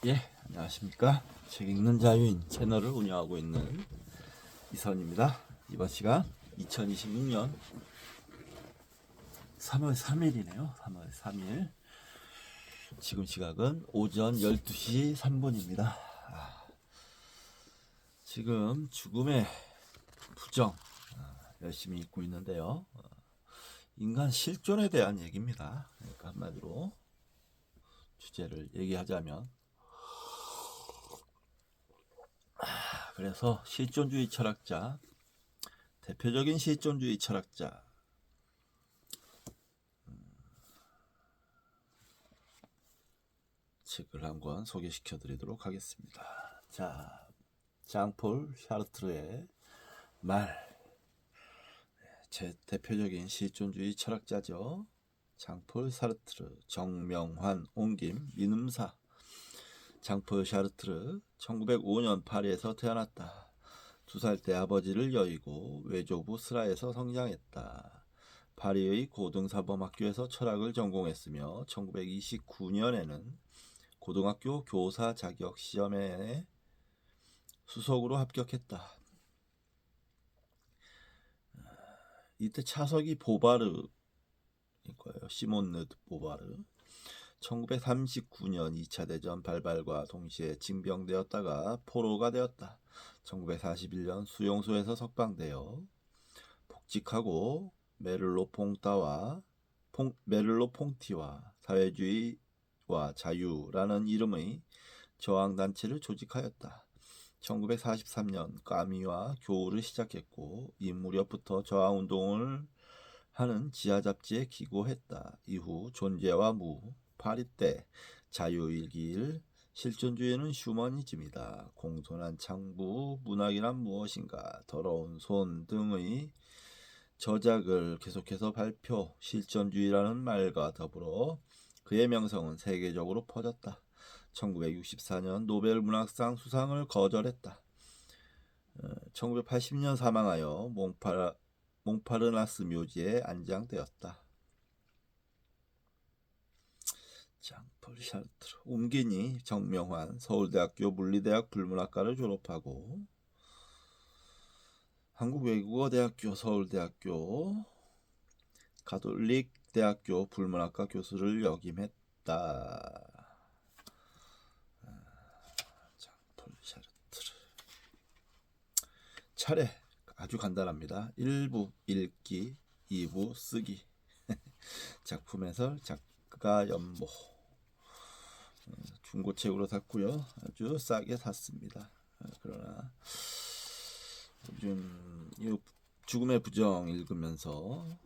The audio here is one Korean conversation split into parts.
예, 안녕하십니까. 책 읽는 자유인 채널을 운영하고 있는 이선입니다. 이번 시간 2026년 3월 3일이네요. 3월 3일. 지금 시각은 오전 12시 3분입니다. 지금 죽음의 부정 열심히 읽고 있는데요. 인간 실존에 대한 얘기입니다. 그러니까 한마디로 주제를 얘기하자면, 그래서 실존주의 철학자, 대표적인 실존주의 철학자 책을 한 권 소개시켜 드리도록 하겠습니다. 자, 장폴 샤르트르의 말. 제 대표적인 실존주의 철학자죠. 장폴 샤르트르, 정명환, 옹김, 민음사. 장폴 샤르트르 1905년 파리에서 태어났다. 2살 때 아버지를 여의고 외조부 스라에서 성장했다. 파리의 고등사범학교에서 철학을 전공했으며 1929년에는 고등학교 교사 자격 시험에 수석으로 합격했다. 이때 차석이 보바르일 거예요. 시몬 르 보바르. 1939년 2차 대전 발발과 동시에 징병되었다가 포로가 되었다. 1941년 수용소에서 석방되어 복직하고 메를로 퐁티와 사회주의와 자유라는 이름의 저항단체를 조직하였다. 1943년 까미와 교우를 시작했고 이 무렵부터 저항운동을 하는 지하 잡지에 기고했다. 이후 존재와 무, 파리 때, 자유일기일, 실존주의는 휴머니즘이다. 공손한 창부, 문학이란 무엇인가, 더러운 손 등의 저작을 계속해서 발표, 실존주의라는 말과 더불어 그의 명성은 세계적으로 퍼졌다. 1964년 노벨 문학상 수상을 거절했다. 1980년 사망하여 몽파르나스 묘지에 안장되었다. 장폴 샤르트르. 옹기니 정명환 서울대학교 물리대학 불문학과를 졸업하고 한국외국어대학교 서울대학교 가톨릭대학교 불문학과 교수를 역임했다. 장폴 샤르트르. 차례 아주 간단합니다. 1부 읽기, 2부 쓰기. 작품 해설, 작가 연보. 중고책으로 샀고요. 아주 싸게 샀습니다. 그러나 요즘 죽음의 부정 읽으면서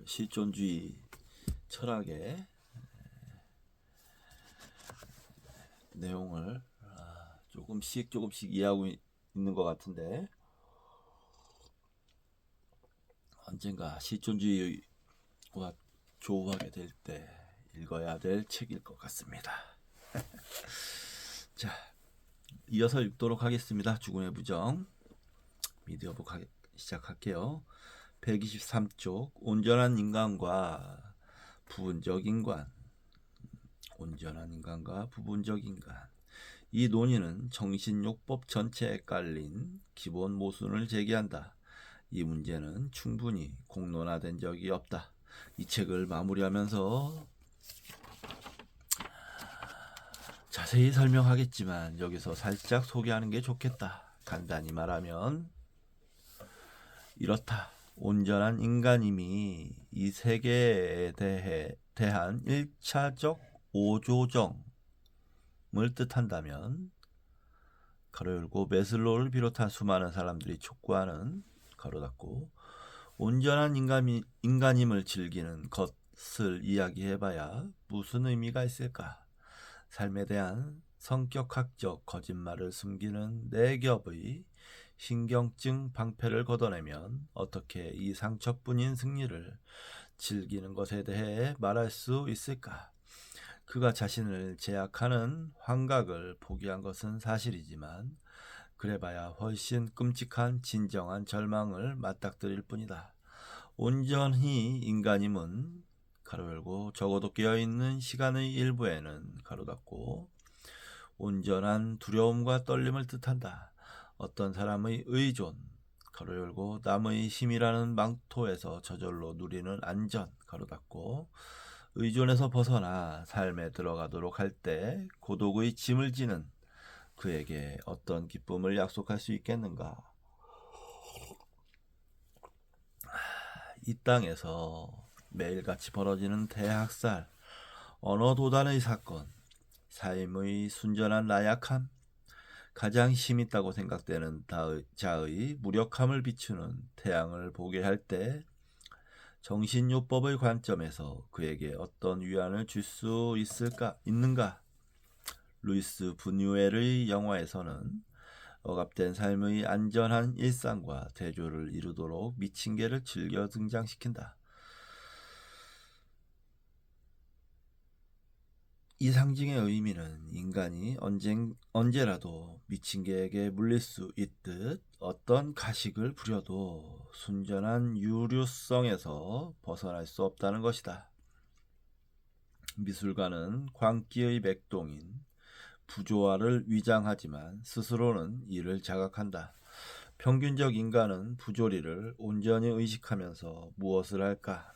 실존주의 철학의 내용을 조금씩 이해하고 있는 것 같은데, 언젠가 실존주의와 조우하게 될 때 읽어야 될 책일 것 같습니다. 자, 이어서 읽도록 하겠습니다. 죽음의 부정 미디어북 시작할게요. 123쪽 온전한 인간과 부분적 인간. 온전한 인간과 부분적 인간. 이 논의는 정신요법 전체에 깔린 기본 모순을 제기한다. 이 문제는 충분히 공론화된 적이 없다. 이 책을 마무리하면서 자세히 설명하겠지만 여기서 살짝 소개하는 게 좋겠다. 간단히 말하면 이렇다. 온전한 인간임이 이 세계에 대한 1차적 오조정을 뜻한다면 가로 열고 메슬로우를 비롯한 수많은 사람들이 촉구하는 가로 닫고 온전한 인간임을 즐기는 것을 이야기해봐야 무슨 의미가 있을까? 삶에 대한 성격학적 거짓말을 숨기는 네 겹의 신경증 방패를 걷어내면 어떻게 이 상처뿐인 승리를 즐기는 것에 대해 말할 수 있을까? 그가 자신을 제약하는 환각을 포기한 것은 사실이지만 그래봐야 훨씬 끔찍한 진정한 절망을 맞닥뜨릴 뿐이다. 온전히 인간임은 가로 열고 적어도 깨어있는 시간의 일부에는 가로 닫고 온전한 두려움과 떨림을 뜻한다. 어떤 사람의 의존, 가로 열고, 남의 힘이라는 망토에서 저절로 누리는 안전, 가로 닫고, 의존에서 벗어나 삶에 들어가도록 할 때 고독의 짐을 지는 그에게 어떤 기쁨을 약속할 수 있겠는가? 이 땅에서 매일같이 벌어지는 대학살, 언어 도단의 사건, 삶의 순전한 나약함, 가장 힘있다고 생각되는 자의 무력함을 비추는 태양을 보게 할 때 정신요법의 관점에서 그에게 어떤 위안을 줄 수 있는가? 루이스 부뉴엘의 영화에서는 억압된 삶의 안전한 일상과 대조를 이루도록 미친 개를 즐겨 등장시킨다. 이 상징의 의미는 인간이 언제라도 미친 개에게 물릴 수 있듯 어떤 가식을 부려도 순전한 유류성에서 벗어날 수 없다는 것이다. 미술가는 광기의 맥동인 부조화를 위장하지만 스스로는 이를 자각한다. 평균적 인간은 부조리를 온전히 의식하면서 무엇을 할까?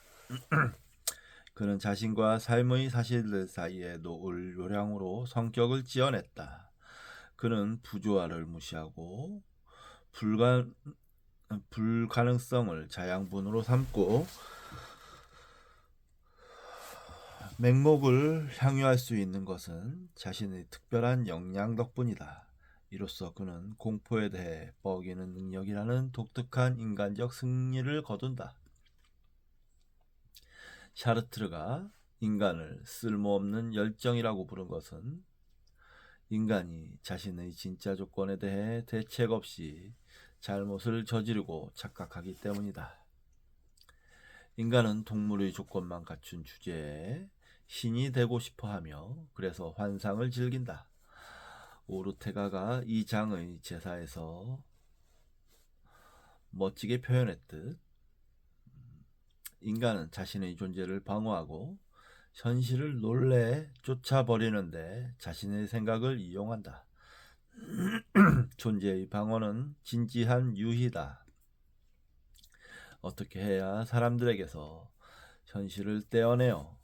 그는 자신과 삶의 사실들 사이에 놓을 요량으로 성격을 지어냈다. 그는 부조화를 무시하고 불가능성을 자양분으로 삼고 맹목을 향유할 수 있는 것은 자신의 특별한 역량 덕분이다. 이로써 그는 공포에 대해 뻐기는 능력이라는 독특한 인간적 승리를 거둔다. 샤르트르가 인간을 쓸모없는 열정이라고 부른 것은 인간이 자신의 진짜 조건에 대해 대책 없이 잘못을 저지르고 착각하기 때문이다. 인간은 동물의 조건만 갖춘 주제에 신이 되고 싶어하며 그래서 환상을 즐긴다. 오르테가가 이 장의 제사에서 멋지게 표현했듯 인간은 자신의 존재를 방어하고 현실을 놀래 쫓아버리는데 자신의 생각을 이용한다. 존재의 방어는 진지한 유희다. 어떻게 해야 사람들에게서 현실을 떼어내어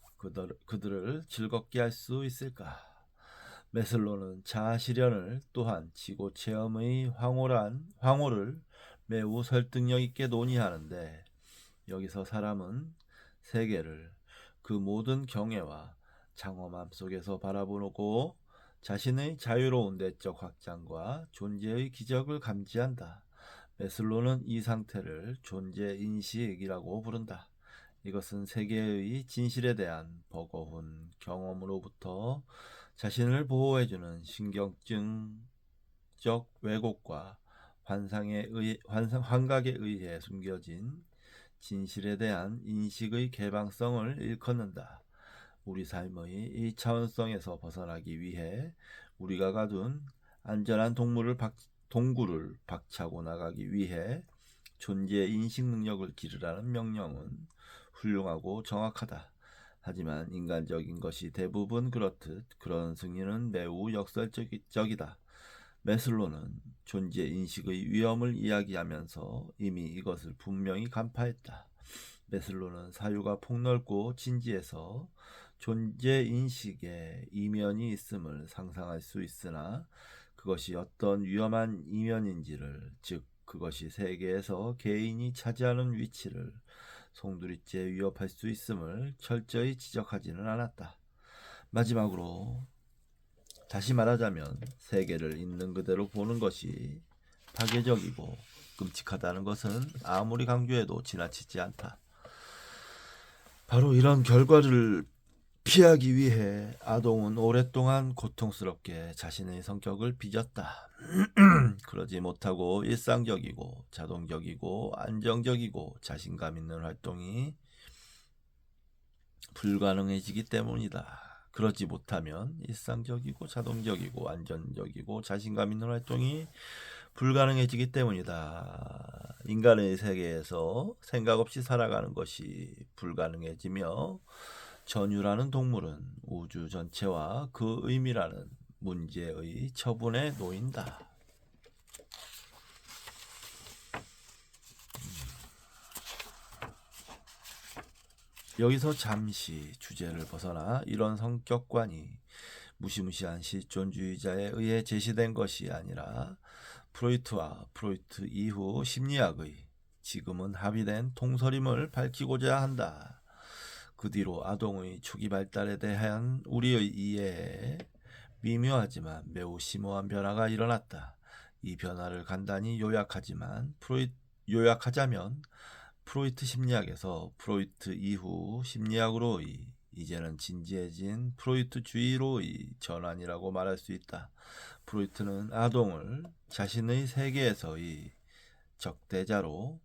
그들을 즐겁게 할 수 있을까? 메슬로는 자아 실현을 또한 지고 체험의 황홀을 매우 설득력 있게 논의하는데 여기서 사람은 세계를 그 모든 경애와 장엄함 속에서 바라보고 자신의 자유로운 내적 확장과 존재의 기적을 감지한다. 메슬로는 이 상태를 존재인식이라고 부른다. 이것은 세계의 진실에 대한 버거운 경험으로부터 자신을 보호해주는 신경증적 왜곡과 환각에 의해 숨겨진 진실에 대한 인식의 개방성을 일컫는다. 우리 삶의 이 차원성에서 벗어나기 위해 우리가 가둔 안전한 동굴을 박차고 나가기 위해 존재 인식 능력을 기르라는 명령은 훌륭하고 정확하다. 하지만 인간적인 것이 대부분 그렇듯 그런 승리는 매우 역설적이다. 메슬로는 존재 인식의 위험을 이야기하면서 이미 이것을 분명히 간파했다. 메슬로는 사유가 폭넓고 진지해서 존재 인식에 이면이 있음을 상상할 수 있으나 그것이 어떤 위험한 이면인지를, 즉 그것이 세계에서 개인이 차지하는 위치를 송두리째 위협할 수 있음을 철저히 지적하지는 않았다. 마지막으로 다시 말하자면 세계를 있는 그대로 보는 것이 파괴적이고 끔찍하다는 것은 아무리 강조해도 지나치지 않다. 바로 이런 결과를 피하기 위해 아동은 오랫동안 고통스럽게 자신의 성격을 빚었다. 그러지 못하고 일상적이고 자동적이고 안정적이고 자신감 있는 활동이 불가능해지기 때문이다. 그러지 못하면 일상적이고 자동적이고 안정적이고 자신감 있는 활동이 불가능해지기 때문이다. 인간의 세계에서 생각 없이 살아가는 것이 불가능해지며 전유라는 동물은 우주 전체와 그 의미라는 문제의 처분에 놓인다. 여기서 잠시 주제를 벗어나 이런 성격관이 무시무시한 실존주의자에 의해 제시된 것이 아니라 프로이트와 프로이트 이후 심리학의 지금은 합의된 통설임을 밝히고자 한다. 그 뒤로 아동의 초기 발달에 대한 우리의 이해에 미묘하지만 매우 심오한 변화가 일어났다. 이 변화를 간단히 요약하자면 프로이트 심리학에서 프로이트 이후 심리학으로의 이제는 진지해진 프로이트주의로의 전환이라고 말할 수 있다. 프로이트는 아동을 자신의 세계에서의 적대자로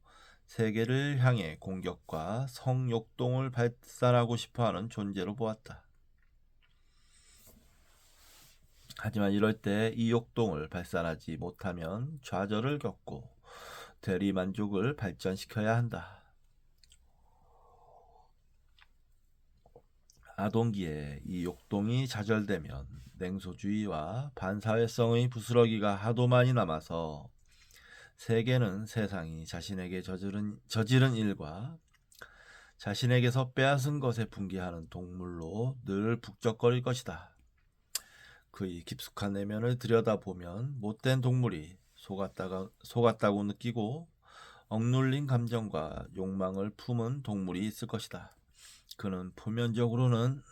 세계를 향해 공격과 성욕동을 발산하고 싶어하는 존재로 보았다. 하지만 이럴 때 이 욕동을 발산하지 못하면 좌절을 겪고 대리만족을 발전시켜야 한다. 아동기에 이 욕동이 좌절되면 냉소주의와 반사회성의 부스러기가 하도 많이 남아서 세계는 세상이 자신에게 저지른 일과 자신에게서 빼앗은 것에 분개하는 동물로 늘 북적거릴 것이다. 그의 깊숙한 내면을 들여다보면 못된 동물이 속았다고 느끼고 억눌린 감정과 욕망을 품은 동물이 있을 것이다. 그는 표면적으로는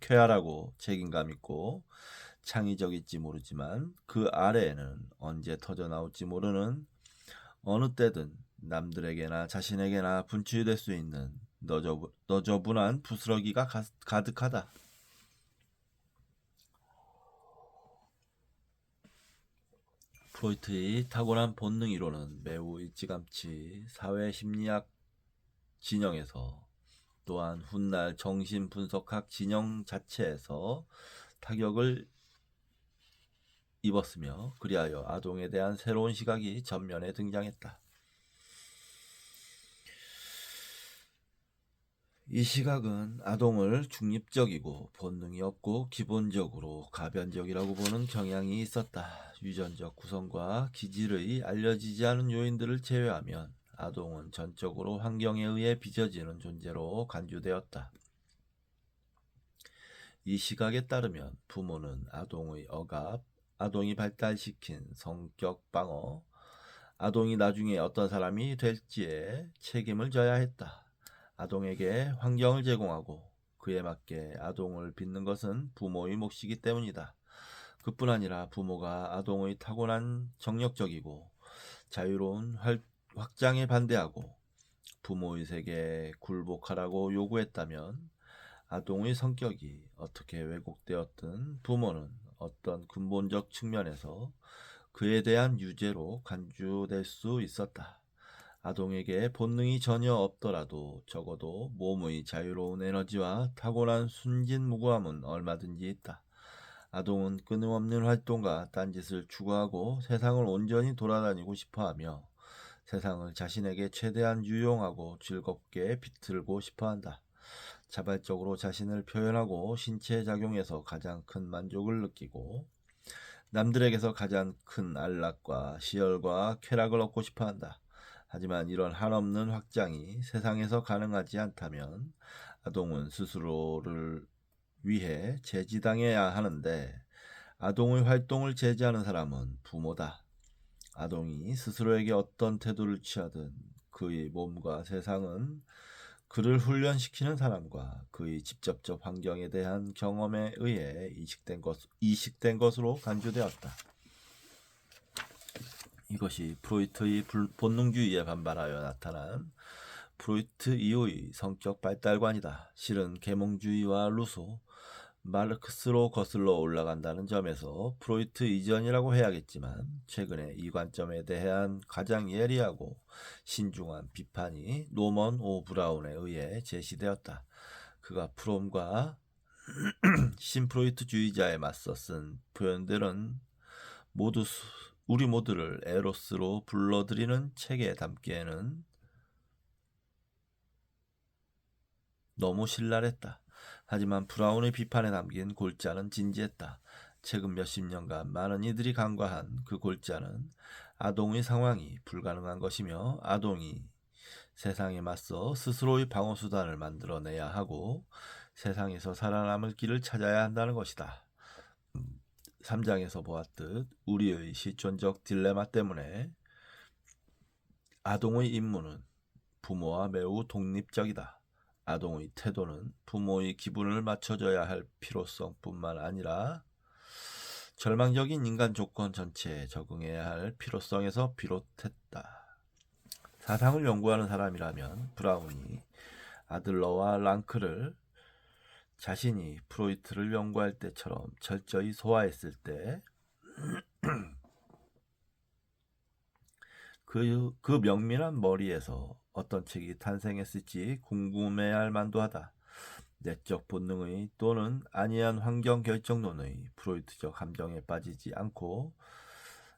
쾌활하고 책임감 있고 창의적일지 모르지만 그 아래에는 언제 터져나올지 모르는 어느 때든 남들에게나 자신에게나 분출될 수 있는 너저분한 부스러기가 가득하다. 프로이트의 타고난 본능 이론은 매우 일찌감치 사회심리학 진영에서 또한 훗날 정신분석학 진영 자체에서 타격을 입었으며 그리하여 아동에 대한 새로운 시각이 전면에 등장했다. 이 시각은 아동을 중립적이고 본능이 없고 기본적으로 가변적이라고 보는 경향이 있었다. 유전적 구성과 기질의 알려지지 않은 요인들을 제외하면 아동은 전적으로 환경에 의해 빚어지는 존재로 간주되었다. 이 시각에 따르면 부모는 아동의 억압, 아동이 발달시킨 성격 방어, 아동이 나중에 어떤 사람이 될지에 책임을 져야 했다. 아동에게 환경을 제공하고 그에 맞게 아동을 빚는 것은 부모의 몫이기 때문이다. 그뿐 아니라 부모가 아동의 타고난 정력적이고 자유로운 확장에 반대하고 부모의 세계에 굴복하라고 요구했다면 아동의 성격이 어떻게 왜곡되었든 부모는 어떤 근본적 측면에서 그에 대한 유죄로 간주될 수 있었다. 아동에게 본능이 전혀 없더라도 적어도 몸의 자유로운 에너지와 타고난 순진무구함은 얼마든지 있다. 아동은 끊임없는 활동과 딴짓을 추구하고 세상을 온전히 돌아다니고 싶어하며 세상을 자신에게 최대한 유용하고 즐겁게 비틀고 싶어한다. 자발적으로 자신을 표현하고 신체 작용에서 가장 큰 만족을 느끼고 남들에게서 가장 큰 안락과 시열과 쾌락을 얻고 싶어한다. 하지만 이런 한없는 확장이 세상에서 가능하지 않다면 아동은 스스로를 위해 제지당해야 하는데 아동의 활동을 제지하는 사람은 부모다. 아동이 스스로에게 어떤 태도를 취하든 그의 몸과 세상은 그를 훈련시키는 사람과 그의 직접적 환경에 대한 경험에 의해 이식된 것으로 간주되었다. 이것이 프로이트의 본능주의에 반발하여 나타난 프로이트 이후의 성격 발달관이다. 실은 계몽주의와 루소, 마르크스로 거슬러 올라간다는 점에서 프로이트 이전이라고 해야겠지만 최근에 이 관점에 대한 가장 예리하고 신중한 비판이 노먼 오 브라운에 의해 제시되었다. 그가 프롬과 신프로이트주의자에 맞서 쓴 표현들은 모두 우리 모두를 에로스로 불러들이는 책에 담기에는 너무 신랄했다. 하지만 브라운의 비판에 담긴 골자는 진지했다. 최근 몇십 년간 많은 이들이 간과한 그 골자는 아동의 상황이 불가능한 것이며 아동이 세상에 맞서 스스로의 방어수단을 만들어내야 하고 세상에서 살아남을 길을 찾아야 한다는 것이다. 3장에서 보았듯 우리의 실존적 딜레마 때문에 아동의 임무는 부모와 매우 독립적이다. 아동의 태도는 부모의 기분을 맞춰줘야 할 필요성뿐만 아니라 절망적인 인간 조건 전체에 적응해야 할 필요성에서 비롯했다. 사상을 연구하는 사람이라면 브라운이 아들러와 랑크를 자신이 프로이트를 연구할 때처럼 철저히 소화했을 때 그 명밀한 머리에서 어떤 책이 탄생했을지 궁금해할 만도 하다. 내적 본능의 또는 안이한 환경 결정론의 프로이트적 함정에 빠지지 않고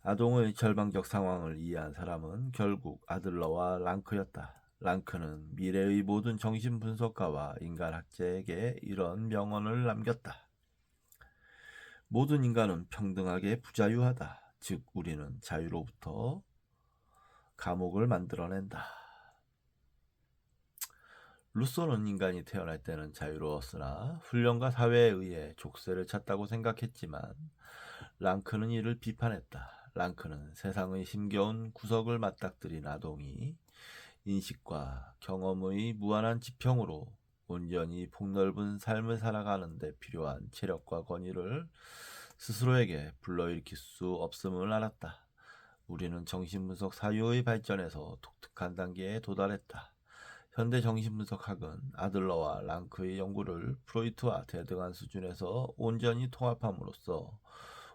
아동의 절망적 상황을 이해한 사람은 결국 아들러와 랑크였다. 랑크는 미래의 모든 정신분석가와 인간학자에게 이런 명언을 남겼다. 모든 인간은 평등하게 부자유하다. 즉 우리는 자유로부터 감옥을 만들어낸다. 루소는 인간이 태어날 때는 자유로웠으나 훈련과 사회에 의해 족쇄를 찼다고 생각했지만 랑크는 이를 비판했다. 랑크는 세상의 힘겨운 구석을 맞닥뜨린 아동이 인식과 경험의 무한한 지평으로 온전히 폭넓은 삶을 살아가는 데 필요한 체력과 권위를 스스로에게 불러일으킬 수 없음을 알았다. 우리는 정신분석 사유의 발전에서 독특한 단계에 도달했다. 현대 정신분석학은 아들러와 랑크의 연구를 프로이트와 대등한 수준에서 온전히 통합함으로써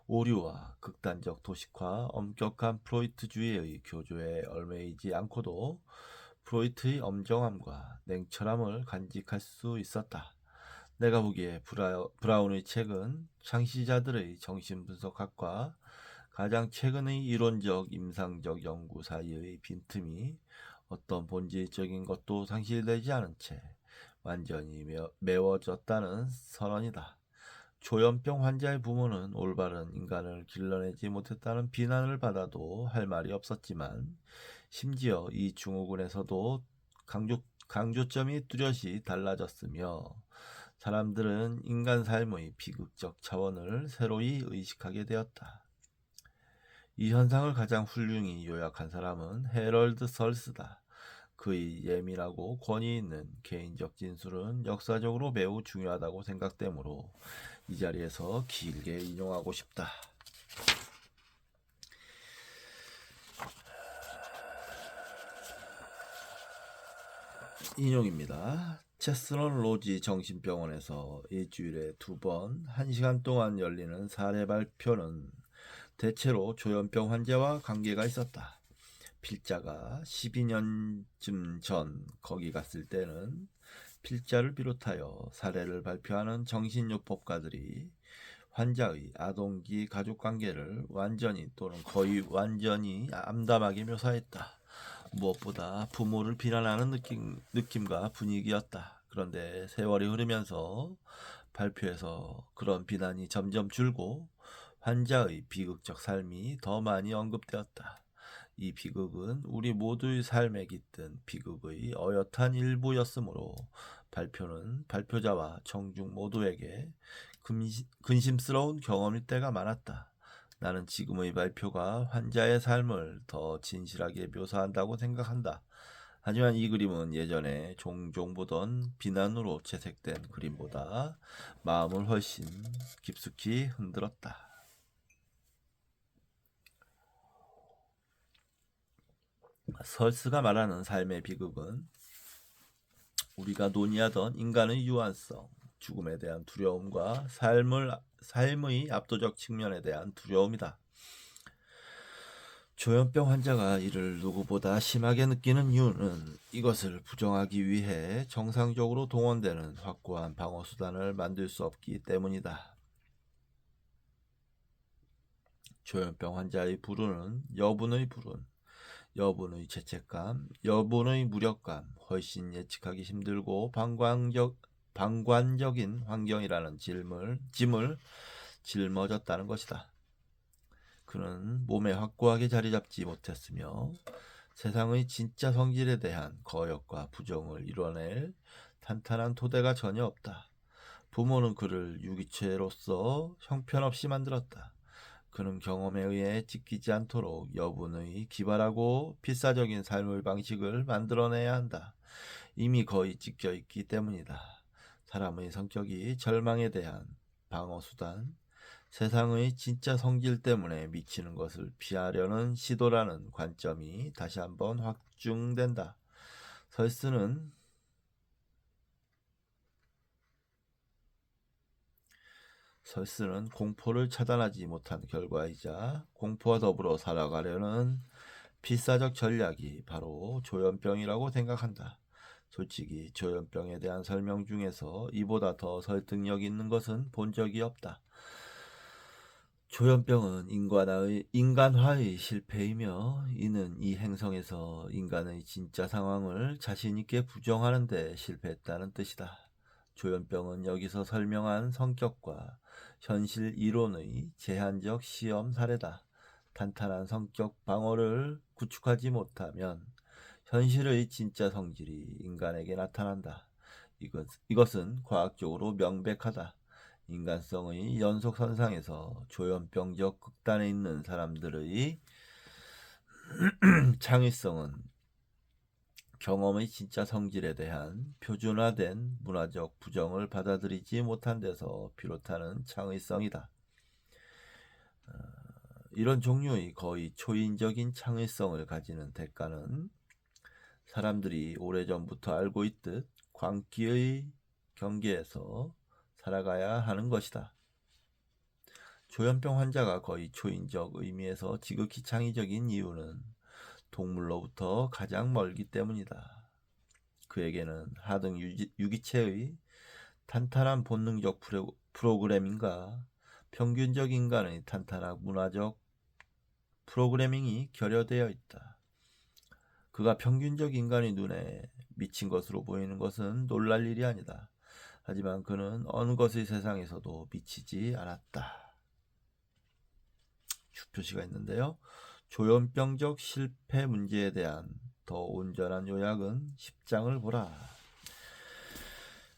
오류와 극단적 도식화, 엄격한 프로이트주의의 교조에 얽매이지 않고도 프로이트의 엄정함과 냉철함을 간직할 수 있었다. 내가 보기에 브라운의 책은 창시자들의 정신분석학과 가장 최근의 이론적 임상적 연구 사이의 빈틈이 어떤 본질적인 것도 상실되지 않은 채 완전히 메워졌다는 선언이다. 조현병 환자의 부모는 올바른 인간을 길러내지 못했다는 비난을 받아도 할 말이 없었지만 심지어 이 증후군에서도 강조점이 뚜렷이 달라졌으며 사람들은 인간 삶의 비극적 차원을 새로이 의식하게 되었다. 이 현상을 가장 훌륭히 요약한 사람은 해럴드 설스다. 그의 예민하고 권위 있는 개인적 진술은 역사적으로 매우 중요하다고 생각되므로 이 자리에서 길게 인용하고 싶다. 인용입니다. 체스런 로지 정신병원에서 일주일에 2번 1시간 동안 열리는 사례 발표는 대체로 조현병 환자와 관계가 있었다. 필자가 12년쯤 전 거기 갔을 때는 필자를 비롯하여 사례를 발표하는 정신요법가들이 환자의 아동기 가족관계를 완전히 또는 거의 완전히 암담하게 묘사했다. 무엇보다 부모를 비난하는 느낌과 분위기였다. 그런데 세월이 흐르면서 발표에서 그런 비난이 점점 줄고 환자의 비극적 삶이 더 많이 언급되었다. 이 비극은 우리 모두의 삶에 깃든 비극의 어엿한 일부였으므로 발표는 발표자와 청중 모두에게 근심스러운 경험일 때가 많았다. 나는 지금의 발표가 환자의 삶을 더 진실하게 묘사한다고 생각한다. 하지만 이 그림은 예전에 종종 보던 비난으로 채색된 그림보다 마음을 훨씬 깊숙이 흔들었다. 설스가 말하는 삶의 비극은 우리가 논의하던 인간의 유한성, 죽음에 대한 두려움과 삶의 압도적 측면에 대한 두려움이다. 조현병 환자가 이를 누구보다 심하게 느끼는 이유는 이것을 부정하기 위해 정상적으로 동원되는 확고한 방어수단을 만들 수 없기 때문이다. 조현병 환자의 불운은 여분의 불운, 여분의 죄책감, 여분의 무력감, 훨씬 예측하기 힘들고 방관적인 환경이라는 짐을 짊어졌다는 것이다. 그는 몸에 확고하게 자리 잡지 못했으며 세상의 진짜 성질에 대한 거역과 부정을 이뤄낼 탄탄한 토대가 전혀 없다. 부모는 그를 유기체로서 형편없이 만들었다. 그는 경험에 의해 찢기지 않도록 여분의 기발하고 필사적인 삶의 방식을 만들어내야 한다. 이미 거의 찢겨 있기 때문이다. 사람의 성격이 절망에 대한 방어수단, 세상의 진짜 성질 때문에 미치는 것을 피하려는 시도라는 관점이 다시 한번 확증된다. 설스는 공포를 차단하지 못한 결과이자 공포와 더불어 살아가려는 필사적 전략이 바로 조현병이라고 생각한다. 솔직히 조현병에 대한 설명 중에서 이보다 더 설득력 있는 것은 본 적이 없다. 조현병은 인간화의 실패이며 이는 이 행성에서 인간의 진짜 상황을 자신있게 부정하는 데 실패했다는 뜻이다. 조현병은 여기서 설명한 성격과 현실 이론의 제한적 시험 사례다. 탄탄한 성격 방어를 구축하지 못하면 현실의 진짜 성질이 인간에게 나타난다. 이것은 과학적으로 명백하다. 인간성의 연속선상에서 조현병적 극단에 있는 사람들의 창의성은 경험의 진짜 성질에 대한 표준화된 문화적 부정을 받아들이지 못한 데서 비롯하는 창의성이다. 이런 종류의 거의 초인적인 창의성을 가지는 대가는 사람들이 오래전부터 알고 있듯 광기의 경계에서 살아가야 하는 것이다. 조현병 환자가 거의 초인적 의미에서 지극히 창의적인 이유는 동물로부터 가장 멀기 때문이다. 그에게는 하등 유기체의 탄탄한 본능적 프로그래밍과 평균적 인간의 탄탄한 문화적 프로그래밍이 결여되어 있다. 그가 평균적 인간의 눈에 미친 것으로 보이는 것은 놀랄 일이 아니다. 하지만 그는 어느 것의 세상에서도 미치지 않았다. 주표시가 있는데요. 조현병적 실패 문제에 대한 더 온전한 요약은 10장을 보라.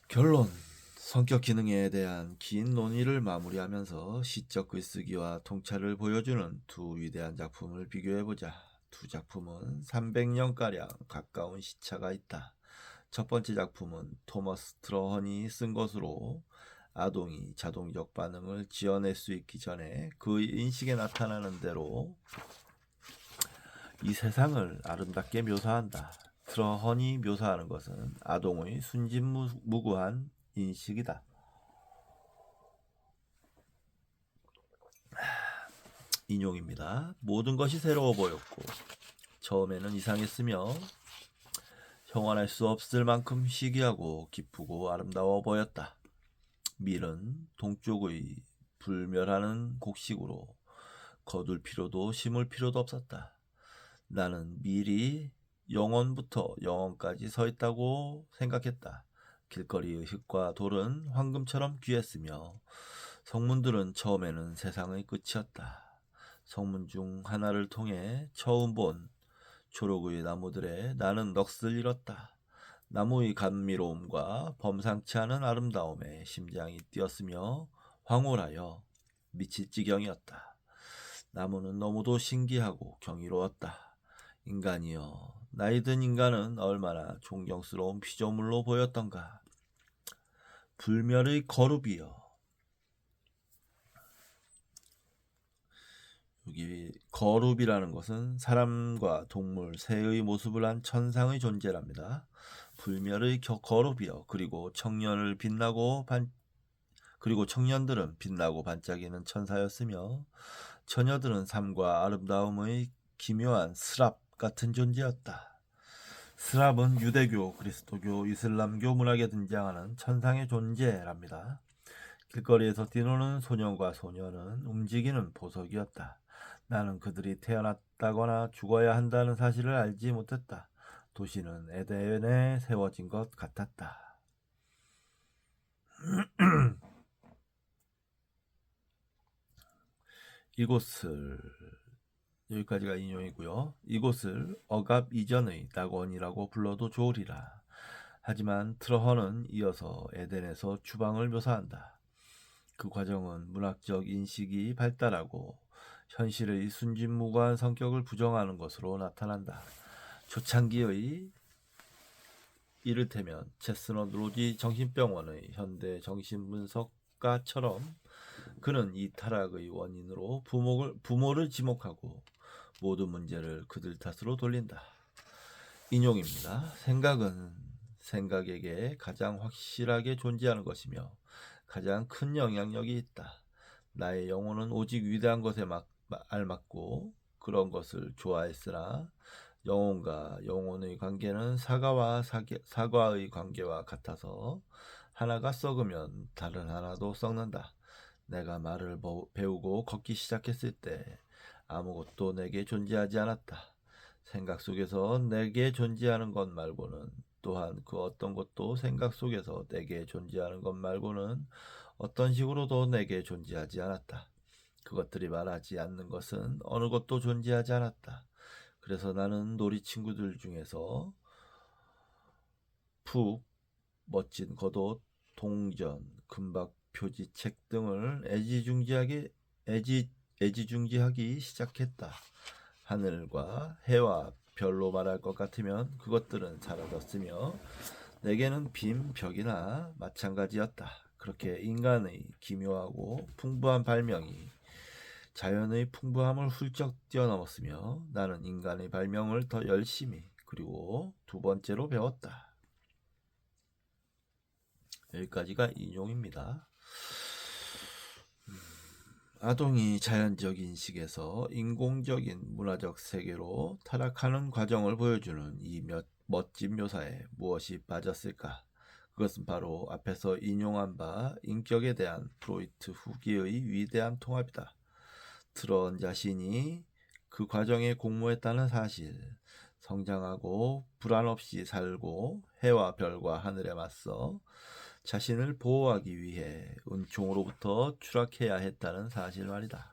결론. 성격 기능에 대한 긴 논의를 마무리하면서 시적 글쓰기와 통찰을 보여주는 두 위대한 작품을 비교해보자. 두 작품은 300년가량 가까운 시차가 있다. 첫 번째 작품은 토머스 트러헌이 쓴 것으로 아동이 자동적 반응을 지어낼 수 있기 전에 그의 인식에 나타나는 대로 이 세상을 아름답게 묘사한다. 트러헌이 묘사하는 것은 아동의 순진무구한 인식이다. 인용입니다. 모든 것이 새로워 보였고 처음에는 이상했으며 형언할 수 없을 만큼 희귀하고 기쁘고 아름다워 보였다. 밀은 동쪽의 불멸하는 곡식으로 거둘 필요도 심을 필요도 없었다. 나는 밀이 영원부터 영원까지 서 있다고 생각했다. 길거리의 흙과 돌은 황금처럼 귀했으며 성문들은 처음에는 세상의 끝이었다. 성문 중 하나를 통해 처음 본 초록의 나무들에 나는 넋을 잃었다. 나무의 감미로움과 범상치 않은 아름다움에 심장이 뛰었으며 황홀하여 미칠 지경이었다. 나무는 너무도 신기하고 경이로웠다. 인간이여, 나이든 인간은 얼마나 존경스러운 피조물로 보였던가. 불멸의 거룩이여. 여기 거룩이라는 것은 사람과 동물, 새의 모습을 한 천상의 존재랍니다. 불멸의 거룩이여. 그리고 청년들은 빛나고 반짝이는 천사였으며 처녀들은 삶과 아름다움의 기묘한 스랍 같은 존재였다. 스랍은 유대교, 그리스도교, 이슬람교 문학에 등장하는 천상의 존재랍니다. 길거리에서 뛰노는 소년과 소녀는 움직이는 보석이었다. 나는 그들이 태어났다거나 죽어야 한다는 사실을 알지 못했다. 도시는 에덴에 세워진 것 같았다. 이곳을 여기까지가 인용이고요. 이곳을 억압 이전의 낙원이라고 불러도 좋으리라. 하지만 트러허는 이어서 에덴에서 추방을 묘사한다. 그 과정은 문학적 인식이 발달하고 현실의 순진무구한 성격을 부정하는 것으로 나타난다. 초창기의 이를테면 체스넛 로지 정신병원의 현대 정신분석가처럼 그는 이 타락의 원인으로 부모를 지목하고 모든 문제를 그들 탓으로 돌린다. 인용입니다. 생각은 생각에게 가장 확실하게 존재하는 것이며 가장 큰 영향력이 있다. 나의 영혼은 오직 위대한 것에 알맞고 그런 것을 좋아했으나 영혼과 영혼의 관계는 사과와 사과의 관계와 같아서 하나가 썩으면 다른 하나도 썩는다. 내가 말을 배우고 걷기 시작했을 때 아무것도 내게 존재하지 않았다. 생각 속에서 내게 존재하는 것 말고는 또한 그 어떤 것도 생각 속에서 내게 존재하는 것 말고는 어떤 식으로도 내게 존재하지 않았다. 그것들이 말하지 않는 것은 어느 것도 존재하지 않았다. 그래서 나는 놀이 친구들 중에서 푹 멋진 겉옷, 동전, 금박 표지책 등을 애지중지하기 시작했다. 하늘과 해와 별로 말할 것 같으면 그것들은 사라졌으며 내게는 빈 벽이나 마찬가지였다. 그렇게 인간의 기묘하고 풍부한 발명이 자연의 풍부함을 훌쩍 뛰어넘었으며 나는 인간의 발명을 더 열심히 그리고 두 번째로 배웠다. 여기까지가 인용입니다. 아동이 자연적 인식에서 인공적인 문화적 세계로 타락하는 과정을 보여주는 이 멋진 묘사에 무엇이 빠졌을까? 그것은 바로 앞에서 인용한 바 인격에 대한 프로이트 후기의 위대한 통합이다. 트런 자신이 그 과정에 공모했다는 사실, 성장하고 불안 없이 살고 해와 별과 하늘에 맞서 자신을 보호하기 위해 은총으로부터 추락해야 했다는 사실 말이다.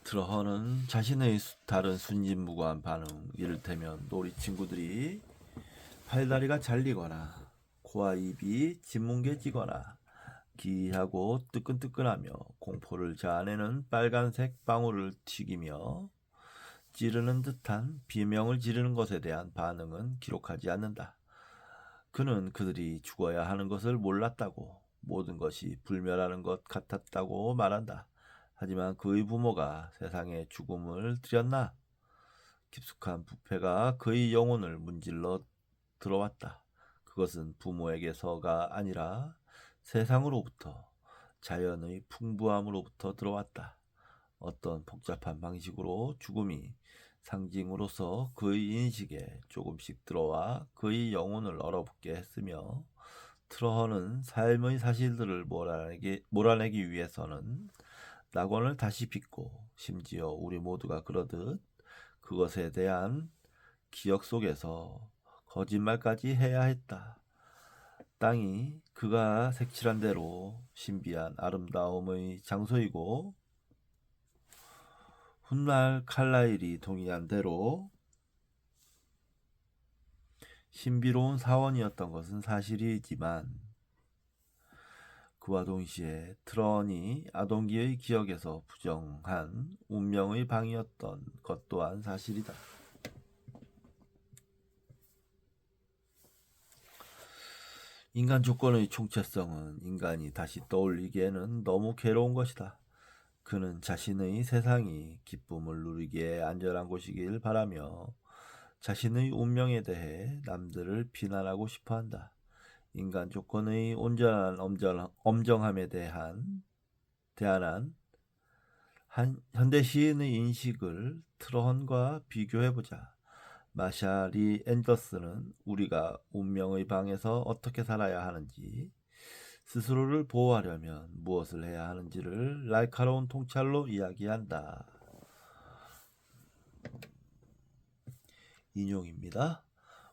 트러허는 자신의 다른 순진무구한 반응, 이를테면 놀이 친구들이 팔다리가 잘리거나 코와 입이 짓뭉개지거나 기이하고 뜨끈뜨끈하며 공포를 자아내는 빨간색 방울을 튀기며 찌르는 듯한 비명을 지르는 것에 대한 반응은 기록하지 않는다. 그는 그들이 죽어야 하는 것을 몰랐다고, 모든 것이 불멸하는 것 같았다고 말한다. 하지만 그의 부모가 세상에 죽음을 들였나? 깊숙한 부패가 그의 영혼을 문질러 들어왔다. 그것은 부모에게서가 아니라 세상으로부터, 자연의 풍부함으로부터 들어왔다. 어떤 복잡한 방식으로 죽음이 상징으로서 그의 인식에 조금씩 들어와 그의 영혼을 얼어붙게 했으며 트러허는 삶의 사실들을 몰아내기 위해서는 낙원을 다시 빚고 심지어 우리 모두가 그러듯 그것에 대한 기억 속에서 거짓말까지 해야 했다. 땅이 그가 색칠한 대로 신비한 아름다움의 장소이고 훗날 칼라일이 동의한 대로 신비로운 사원이었던 것은 사실이지만 그와 동시에 트런이 아동기의 기억에서 부정한 운명의 방이었던 것 또한 사실이다. 인간 조건의 총체성은 인간이 다시 떠올리기에는 너무 괴로운 것이다. 그는 자신의 세상이 기쁨을 누리기에 안전한 곳이길 바라며 자신의 운명에 대해 남들을 비난하고 싶어한다. 인간 조건의 온전한 엄정함에 대한 현대 시인의 인식을 트러헌과 비교해보자. 마샬이 앤더슨은 우리가 운명의 방에서 어떻게 살아야 하는지, 스스로를 보호하려면 무엇을 해야 하는지를 날카로운 통찰로 이야기한다. 인용입니다.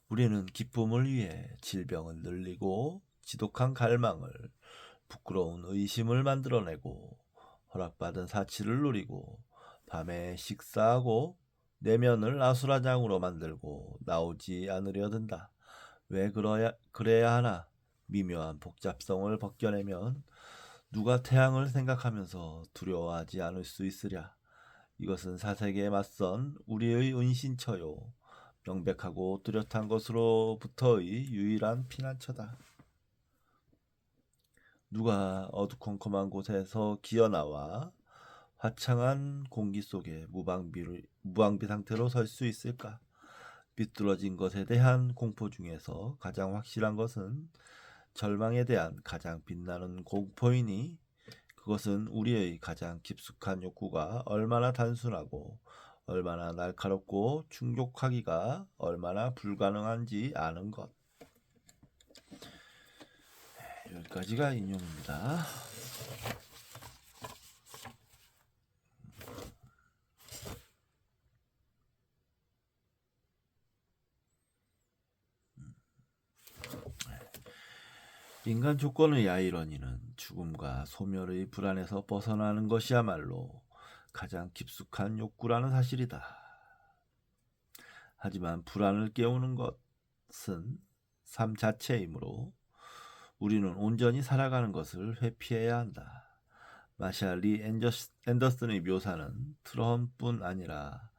우리는 기쁨을 위해 질병을 늘리고 지독한 갈망을 부끄러운 의심을 만들어내고 허락받은 사치를 누리고 밤에 식사하고 내면을 아수라장으로 만들고 나오지 않으려 든다. 왜 그래야 하나? 미묘한 복잡성을 벗겨내면 누가 태양을 생각하면서 두려워하지 않을 수 있으랴. 이것은 사색에 맞선 우리의 은신처요. 명백하고 뚜렷한 것으로부터의 유일한 피난처다. 누가 어두컴컴한 곳에서 기어나와 화창한 공기 속에 무방비 상태로 설 수 있을까? 비뚤어진 것에 대한 공포 중에서 가장 확실한 것은 절망에 대한 가장 빛나는 공포이니 그것은 우리의 가장 깊숙한 욕구가 얼마나 단순하고 얼마나 날카롭고 충족하기가 얼마나 불가능한지 아는 것. 여기까지가 인용입니다. 인간 조건의 아이러니는 죽음과 소멸의 불안에서 벗어나는 것이야말로 가장 깊숙한 욕구라는 사실이다. 하지만 불안을 깨우는 것은 삶 자체이므로 우리는 온전히 살아가는 것을 회피해야 한다. 마샬 리 앤더슨의 묘사는 트럼뿐 아니라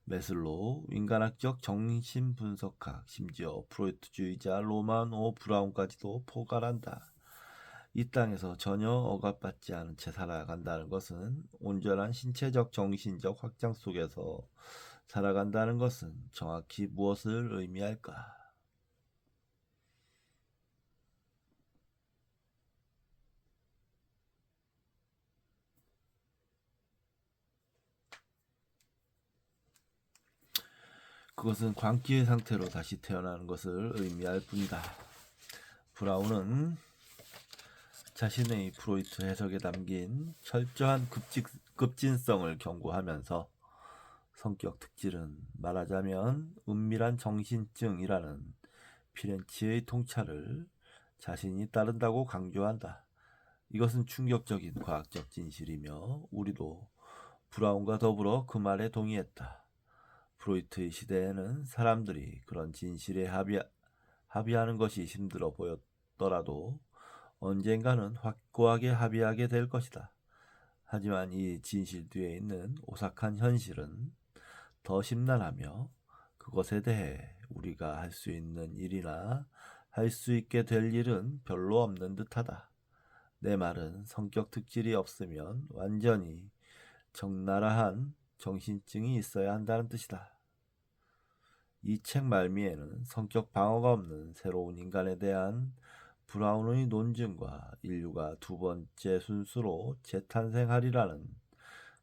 메슬로우, 인간학적 정신분석학, 심지어 프로이트주의자 로만 오 브라운까지도 포괄한다. 이 땅에서 전혀 억압받지 않은 채 살아간다는 것은 온전한 신체적 정신적 확장 속에서 살아간다는 것은 정확히 무엇을 의미할까? 그것은 광기의 상태로 다시 태어나는 것을 의미할 뿐이다. 브라운은 자신의 프로이트 해석에 담긴 철저한 급진성을 경고하면서 성격 특질은 말하자면 은밀한 정신증이라는 피렌치의 통찰을 자신이 따른다고 강조한다. 이것은 충격적인 과학적 진실이며 우리도 브라운과 더불어 그 말에 동의했다. 프로이트의 시대에는 사람들이 그런 진실에 합의하는 것이 힘들어 보였더라도 언젠가는 확고하게 합의하게 될 것이다. 하지만 이 진실 뒤에 있는 오싹한 현실은 더 심란하며 그것에 대해 우리가 할 수 있는 일이나 할 수 있게 될 일은 별로 없는 듯하다. 내 말은 성격 특질이 없으면 완전히 적나라한 정신증이 있어야 한다는 뜻이다. 이 책 말미에는 성격 방어가 없는 새로운 인간에 대한 브라운의 논증과 인류가 두 번째 순수로 재탄생하리라는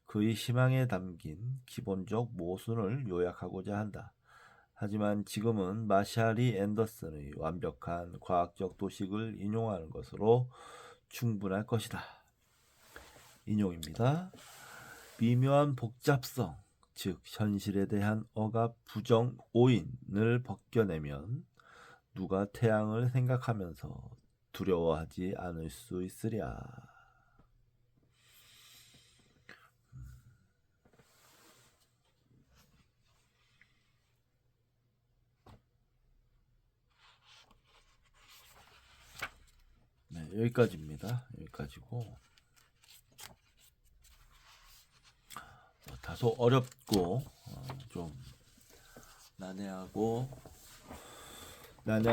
그의 희망에 담긴 기본적 모순을 요약하고자 한다. 하지만 지금은 마샬이 앤더슨의 완벽한 과학적 도식을 인용하는 것으로 충분할 것이다. 인용입니다. 미묘한 복잡성, 즉 현실에 대한 억압, 부정, 오인을 벗겨내면 누가 태양을 생각하면서 두려워하지 않을 수 있으랴. 네, 여기까지입니다. 여기까지고 다소 어렵고 좀 난해한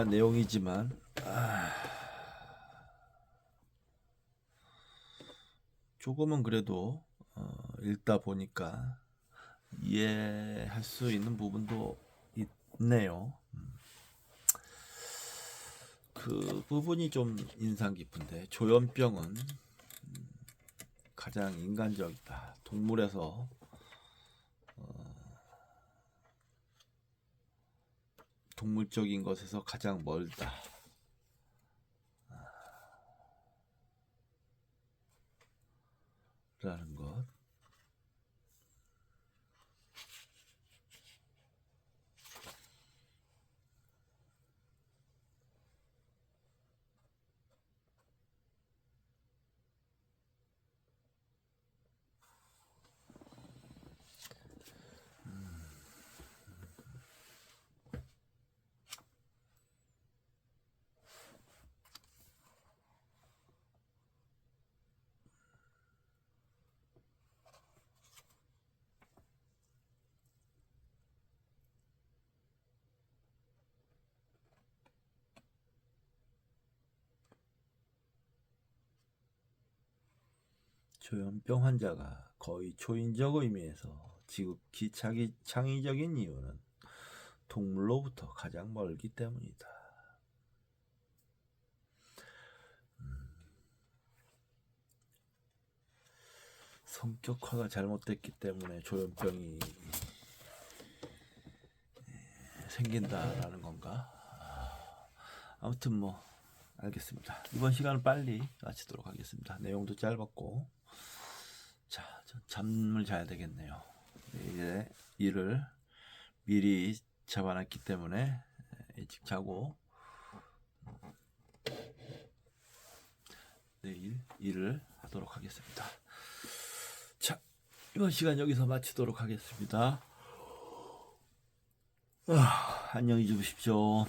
내용이지만 조금은 그래도 읽다 보니까 이해할 수 있는 부분도 있네요. 그 부분이 좀 인상 깊은데 조현병은 가장 인간적이다. 동물에서 동물적인 것에서 가장 멀다. 라는 것. 조현병 환자가 거의 초인적 의미에서 지극히 창의적인 이유는 동물로부터 가장 멀기 때문이다. 성격화가 잘못됐기 때문에 조현병이 생긴다라는 건가? 아무튼 뭐 알겠습니다. 이번 시간은 빨리 마치도록 하겠습니다. 내용도 짧았고, 자, 잠을 자야 되겠네요. 이제 일을 미리 잡아놨기 때문에 일찍 자고 내일 일을 하도록 하겠습니다. 자, 이번 시간 여기서 마치도록 하겠습니다. 안녕히 주무십시오.